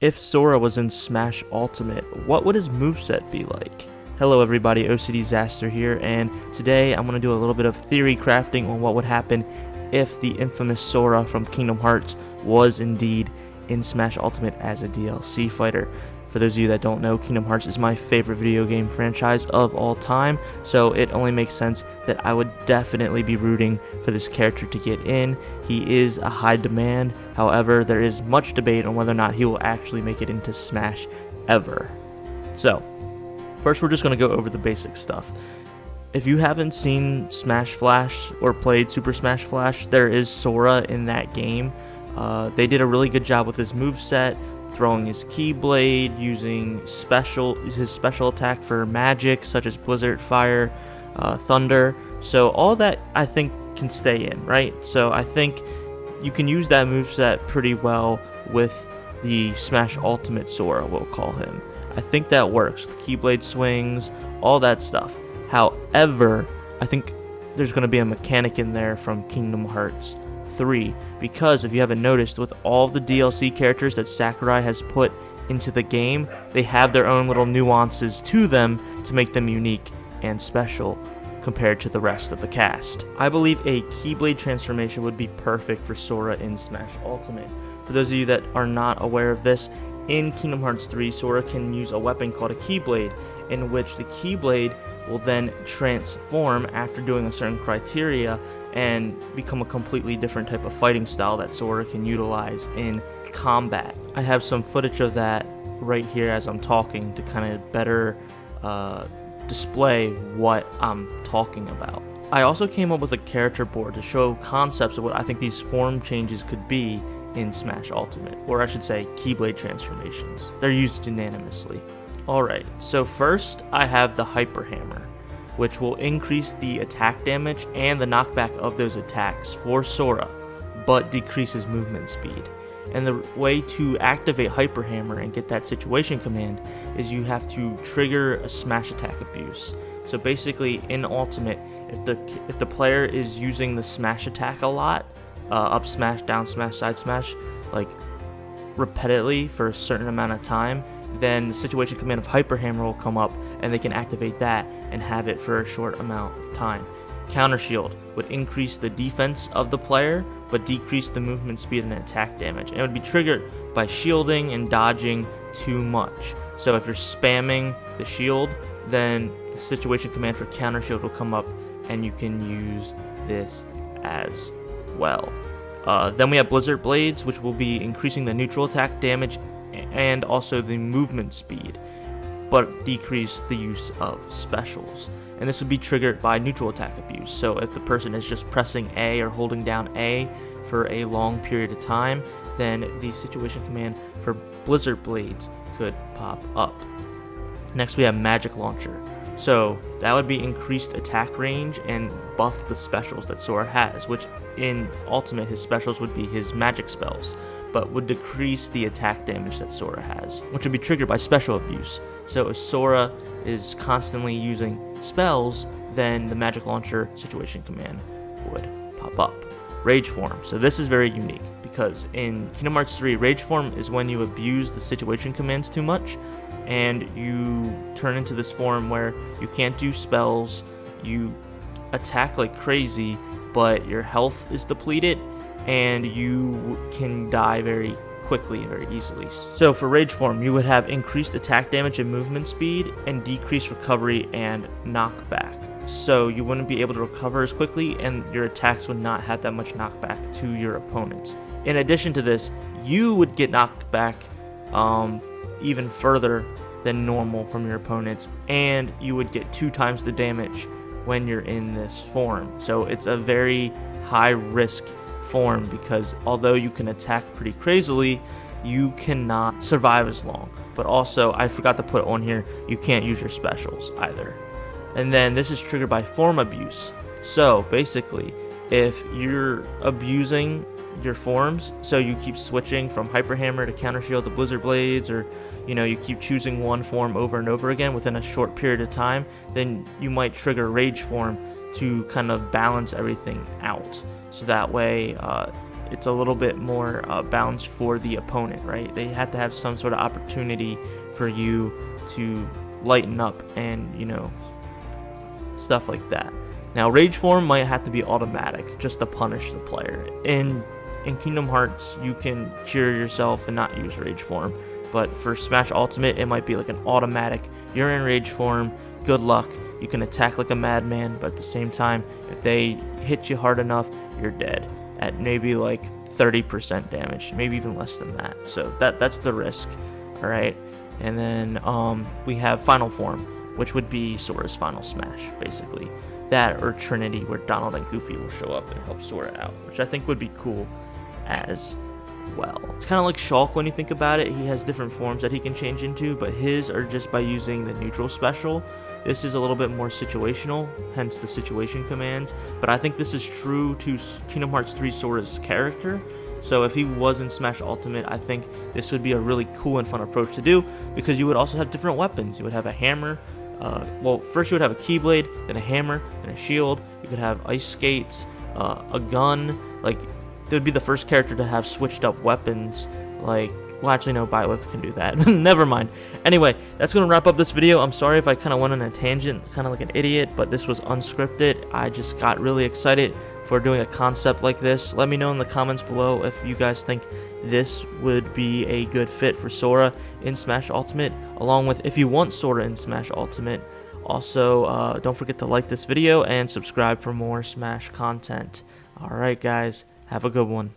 If Sora was in Smash Ultimate, what would his moveset be like? Hello everybody, OCDsaster here, and today I'm going to do a little bit of theory crafting on what would happen if the infamous Sora from Kingdom Hearts was indeed in Smash Ultimate as a DLC fighter. For those of you that don't know, Kingdom Hearts is my favorite video game franchise of all time, so it only makes sense that I would definitely be rooting for this character to get in. He is a high demand, however, there is much debate on whether or not he will actually make it into Smash ever. So, first we're just going to go over the basic stuff. If you haven't seen Smash Flash or played Super Smash Flash, there is Sora in that game. They did a really good job with his moveset, throwing his Keyblade, using his special attack for magic, such as Blizzard, Fire, Thunder. So all that, I think, can stay in, right? So I think you can use that moveset pretty well with the Smash Ultimate Sora, we'll call him. I think that works. The Keyblade swings, all that stuff. However, I think there's going to be a mechanic in there from Kingdom Hearts 3, because if you haven't noticed, with all of the DLC characters that Sakurai has put into the game, they have their own little nuances to them to make them unique and special compared to the rest of the cast. I believe a Keyblade transformation would be perfect for Sora in Smash Ultimate. For those of you that are not aware of this, in Kingdom Hearts 3, Sora can use a weapon called a Keyblade, in which the Keyblade will then transform after doing a certain criteria and become a completely different type of fighting style that Sora can utilize in combat. I have some footage of that right here as I'm talking to kind of better display what I'm talking about. I also came up with a character board to show concepts of what I think these form changes could be in Smash Ultimate, or I should say Keyblade transformations. They're used unanimously. Alright, so first I have the Hyper Hammer, which will increase the attack damage and the knockback of those attacks for Sora, but decreases movement speed. And the way to activate Hyper Hammer and get that situation command is you have to trigger a smash attack abuse. So basically in Ultimate, if the player is using the smash attack a lot, up smash, down smash, side smash, like repeatedly for a certain amount of time, then the situation command of Hyper Hammer will come up and they can activate that and have it for a short amount of time. Counter Shield would increase the defense of the player but decrease the movement speed and attack damage, and it would be triggered by shielding and dodging too much. So if you're spamming the shield, then the situation command for Counter Shield will come up and you can use this as well. Then we have Blizzard Blades, which will be increasing the neutral attack damage and also the movement speed, but decrease the use of specials. And this would be triggered by neutral attack abuse. So if the person is just pressing A or holding down A for a long period of time, then the situation command for Blizzard Blades could pop up. Next we have Magic Launcher. So that would be increased attack range and buff the specials that Sora has, which in Ultimate his specials would be his magic spells, but would decrease the attack damage that Sora has, which would be triggered by special abuse. So if Sora is constantly using spells, then the Magic Launcher situation command would pop up. Rage Form. So this is very unique, because in Kingdom Hearts 3, Rage Form is when you abuse the situation commands too much, and you turn into this form where you can't do spells, you attack like crazy, but your health is depleted, and you can die very quickly and very easily. So for Rage Form, you would have increased attack damage and movement speed, and decreased recovery and knockback. So you wouldn't be able to recover as quickly, and your attacks would not have that much knockback to your opponents. In addition to this, you would get knocked back even further than normal from your opponents, and you would get 2 times the damage when you're in this form. So it's a very high risk form, because although you can attack pretty crazily, you cannot survive as long. But also, I forgot to put on here, you can't use your specials either. And then this is triggered by form abuse. So basically, if you're abusing your forms, so you keep switching from Hyper Hammer to Counter Shield to Blizzard Blades, or you keep choosing one form over and over again within a short period of time, then you might trigger Rage Form to kind of balance everything out. So that way it's a little bit more balanced for the opponent, right? They have to have some sort of opportunity for you to lighten up and, you know, stuff like that. Now, Rage Form might have to be automatic just to punish the player. In Kingdom Hearts, you can cure yourself and not use Rage Form, but for Smash Ultimate, it might be like an automatic. You're in Rage Form, good luck. You can attack like a madman, but at the same time, if they hit you hard enough, you're dead at maybe like 30% damage, maybe even less than that. So that's the risk, all right? And then we have Final Form, which would be Sora's final smash, basically. That or Trinity, where Donald and Goofy will show up and help Sora out, which I think would be cool as well. It's kind of like Shulk when you think about it. He has different forms that he can change into, but his are just by using the neutral special. This is a little bit more situational, hence the situation commands, but I think this is true to Kingdom Hearts 3 Sora's character. So if he was in Smash Ultimate, I think this would be a really cool and fun approach to do, because you would also have different weapons. You would have a hammer, well, first you would have a Keyblade, then a hammer, then a shield. You could have ice skates, a gun. Like, they would be the first character to have switched up weapons. Like, well, actually, no, Byleth can do that. Never mind. Anyway, that's going to wrap up this video. I'm sorry if I kind of went on a tangent, kind of like an idiot, but this was unscripted. I just got really excited for doing a concept like this. Let me know in the comments below if you guys think this would be a good fit for Sora in Smash Ultimate, along with if you want Sora in Smash Ultimate. Also, don't forget to like this video and subscribe for more Smash content. Alright guys, have a good one.